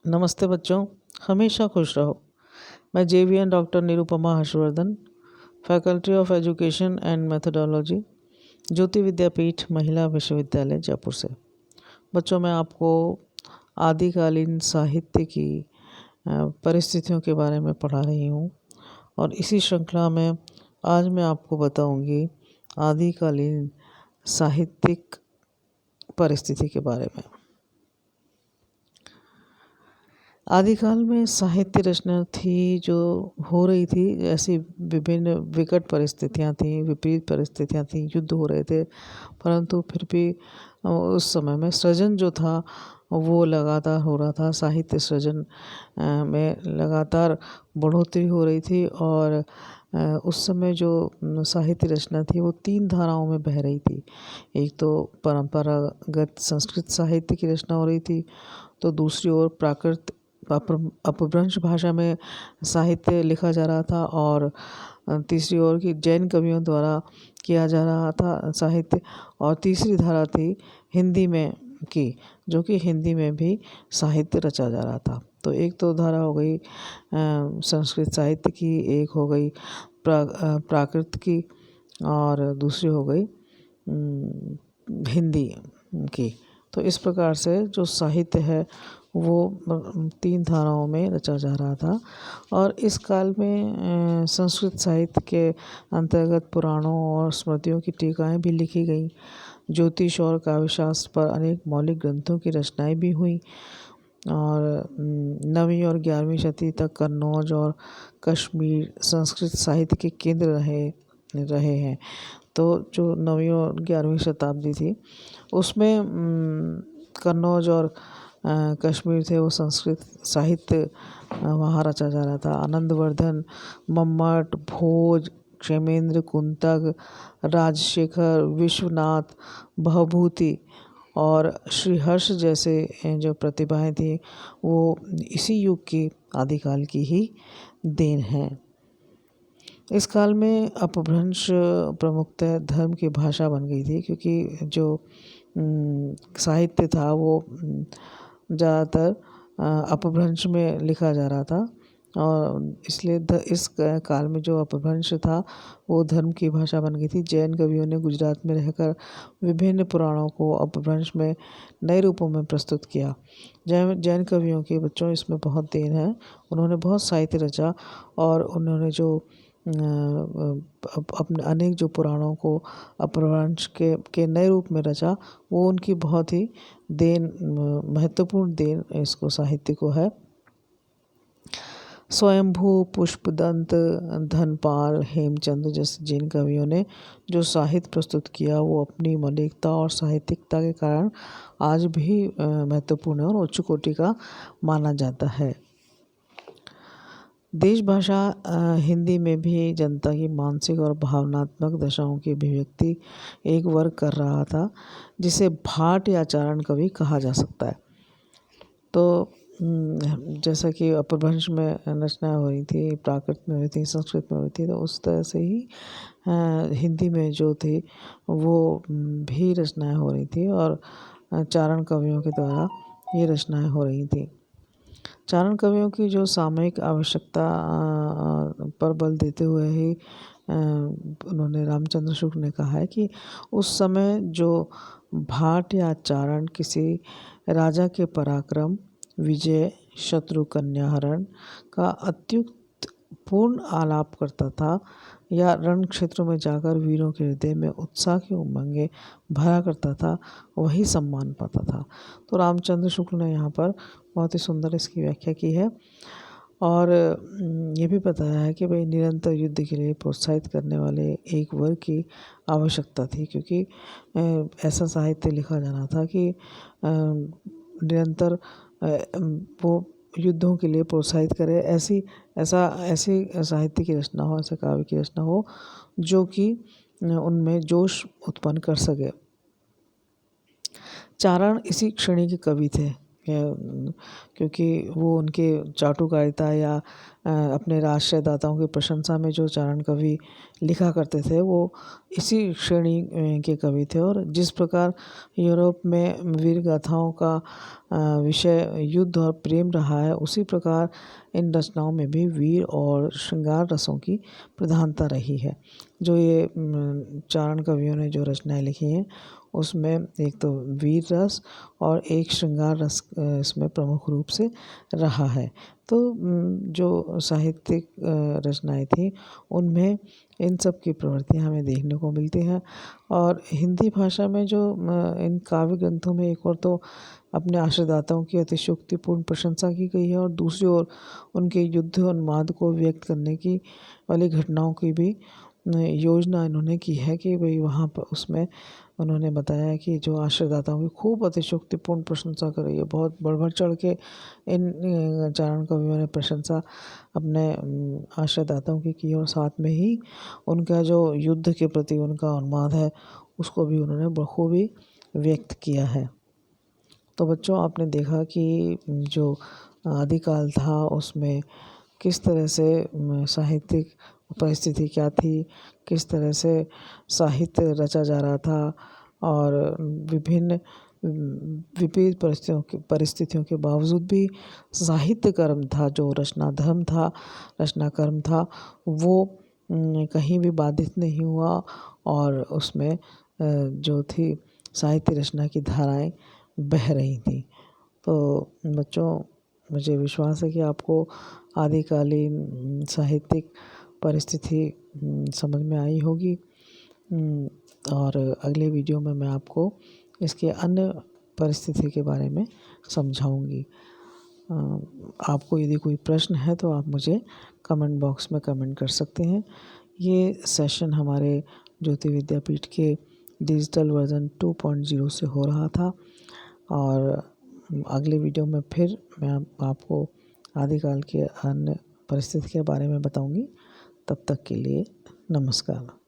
नमस्ते बच्चों, हमेशा खुश रहो। मैं JVN doctor Nirupama Harshvardhan, faculty of education and methodology, Jyoti Vidyapeeth Mahila Vishwavidyalaya Jaipur से। बच्चों, मैं आपको आदिकालीन साहित्य की परिस्थितियों के बारे में पढ़ा रही हूँ और इसी श्रृंखला में आज मैं आपको बताऊँगी आदिकालीन साहित्यिक परिस्थिति के बारे में। आदिकाल में साहित्य रचना थी जो हो रही थी, ऐसी विभिन्न विकट परिस्थितियां थी, विपरीत परिस्थितियां थी, युद्ध हो रहे थे, परंतु फिर भी उस समय में सृजन जो था वो लगातार हो रहा था। साहित्य सृजन में लगातार बढ़ोतरी हो रही थी और उस समय जो साहित्य रचना थी वो तीन धाराओं में बह रही थी। एक तो परंपरागत संस्कृत साहित्य की रचना हो रही थी, तो दूसरी ओर प्राकृत अपभ्रंश भाषा में साहित्य लिखा जा रहा था और तीसरी ओर की जैन कवियों द्वारा किया जा रहा था साहित्य, और तीसरी धारा थी हिंदी में की, जो कि हिंदी में भी साहित्य रचा जा रहा था। तो एक तो धारा हो गई संस्कृत साहित्य की, एक हो गई प्राकृत की और दूसरी हो गई हिंदी की। तो इस प्रकार से जो साहित्य है वो तीन धाराओं में रचा जा रहा था। और इस काल में संस्कृत साहित्य के अंतर्गत पुराणों और स्मृतियों की टीकाएं भी लिखी गई। ज्योतिष और काव्यशास्त्र पर अनेक मौलिक ग्रंथों की रचनाएं भी हुई और 9वीं और 11वीं शती तक कन्नौज और कश्मीर संस्कृत साहित्य के केंद्र रहे हैं। तो जो 9वीं और 11वीं शताब्दी थी उसमें कन्नौज और कश्मीर थे वो संस्कृत साहित्य वहाँ रचा जा रहा था। आनंदवर्धन, मम्मट, भोज, क्षेमेंद्र, कुंतक, राजशेखर, विश्वनाथ, भवभूति और श्रीहर्ष जैसे जो प्रतिभाएं थी वो इसी युग की आदिकाल की ही देन है। इस काल में अपभ्रंश प्रमुखतः धर्म की भाषा बन गई थी, क्योंकि जो साहित्य था वो ज़्यादातर अपभ्रंश में लिखा जा रहा था और इसलिए इस काल में जो अपभ्रंश था वो धर्म की भाषा बन गई थी। जैन कवियों ने गुजरात में रहकर विभिन्न पुराणों को अपभ्रंश में नए रूपों में प्रस्तुत किया। जैन कवियों के बच्चों इसमें बहुत देन है। उन्होंने बहुत साहित्य रचा और उन्होंने जो अपने अनेक जो पुराणों को अपभ्रंश के नए रूप में रचा, वो उनकी बहुत ही महत्वपूर्ण देन इसको साहित्य को है। स्वयंभू, पुष्पदंत, धनपाल, हेमचंद जैसे जैन कवियों ने जो साहित्य प्रस्तुत किया वो अपनी मौलिकता और साहित्यिकता के कारण आज भी महत्वपूर्ण है और उच्च कोटि का माना जाता है। देश भाषा हिंदी में भी जनता की मानसिक और भावनात्मक दशाओं की अभिव्यक्ति एक वर्ग कर रहा था, जिसे भाट या चारण कवि कहा जा सकता है। तो जैसा कि अपभ्रंश में रचनाएं हो रही थी, प्राकृत में हो रही थी, संस्कृत में हो रही थी, तो उस तरह से ही हिंदी में जो थी वो भी रचनाएं हो रही थी और चारण कवियों के द्वारा ये रचनाएं हो रही थी। चारण कवियों की जो सामयिक आवश्यकता पर बल देते हुए ही उन्होंने रामचंद्र शुक्ल ने कहा है कि उस समय जो भाट या चारण किसी राजा के पराक्रम, विजय, शत्रु कन्याहरण का अत्युक्त पूर्ण आलाप करता था या रण क्षेत्रों में जाकर वीरों के हृदय में उत्साह की उमंगें भरा करता था, वही सम्मान पाता था। तो रामचंद्र शुक्ल ने यहाँ पर बहुत ही सुंदर इसकी व्याख्या की है और ये भी बताया है कि भाई निरंतर युद्ध के लिए प्रोत्साहित करने वाले एक वर्ग की आवश्यकता थी, क्योंकि ऐसा साहित्य लिखा जाना था कि निरंतर वो युद्धों के लिए प्रोत्साहित करे। ऐसी साहित्य की रचना हो, ऐसे काव्य की रचना हो जो कि उनमें जोश उत्पन्न कर सके। चारण इसी श्रेणी के कवि थे क्योंकि वो उनके चाटुकारिता या अपने राष्ट्रदाताओं की प्रशंसा में जो चारण कवि लिखा करते थे वो इसी श्रेणी के कवि थे। और जिस प्रकार यूरोप में वीर गाथाओं का विषय युद्ध और प्रेम रहा है, उसी प्रकार इन रचनाओं में भी वीर और श्रृंगार रसों की प्रधानता रही है। जो ये चारण कवियों ने जो रचनाएं लिखी हैं उसमें एक तो वीर रस और एक श्रृंगार रस इसमें प्रमुख रूप से रहा है। तो जो साहित्यिक रचनाएं थी उनमें इन सब की प्रवृत्तियाँ हमें देखने को मिलती हैं। और हिंदी भाषा में जो इन काव्य ग्रंथों में एक और तो अपने आश्रयदाताओं की अतिशयोक्तिपूर्ण प्रशंसा की गई है, और दूसरी ओर उनके युद्ध उन्माद को व्यक्त करने की वाली घटनाओं की भी योजना इन्होंने की है कि भाई वहाँ पर उसमें उन्होंने बताया कि जो आश्रयदाताओं की खूब अतिशयोक्तिपूर्ण प्रशंसा कर रही है, बहुत बढ़ चढ़ के इन चारण कवियों ने प्रशंसा अपने आश्रयदाताओं की और साथ में ही उनका जो युद्ध के प्रति उनका उन्माद है उसको भी उन्होंने बखूबी व्यक्त किया है। तो बच्चों, आपने देखा कि जो आदिकाल था उसमें किस तरह से साहित्यिक परिस्थिति क्या थी, किस तरह से साहित्य रचा जा रहा था, और विभिन्न विपरीत परिस्थितियों के बावजूद भी साहित्य कर्म था, जो रचना धर्म था, रचना कर्म था, वो कहीं भी बाधित नहीं हुआ। और उसमें जो थी साहित्य रचना की धाराएं बह रही थी। तो बच्चों, मुझे विश्वास है कि आपको आदिकालीन साहित्यिक परिस्थिति समझ में आई होगी। और अगले वीडियो में मैं आपको इसके अन्य परिस्थिति के बारे में समझाऊंगी। आपको यदि कोई प्रश्न है तो आप मुझे कमेंट बॉक्स में कमेंट कर सकते हैं। ये सेशन हमारे ज्योति विद्यापीठ के डिजिटल वर्जन 2.0 से हो रहा था, और अगले वीडियो में फिर मैं आपको आदिकाल के अन्य परिस्थिति के बारे में बताऊंगी। तब तक के लिए नमस्कार।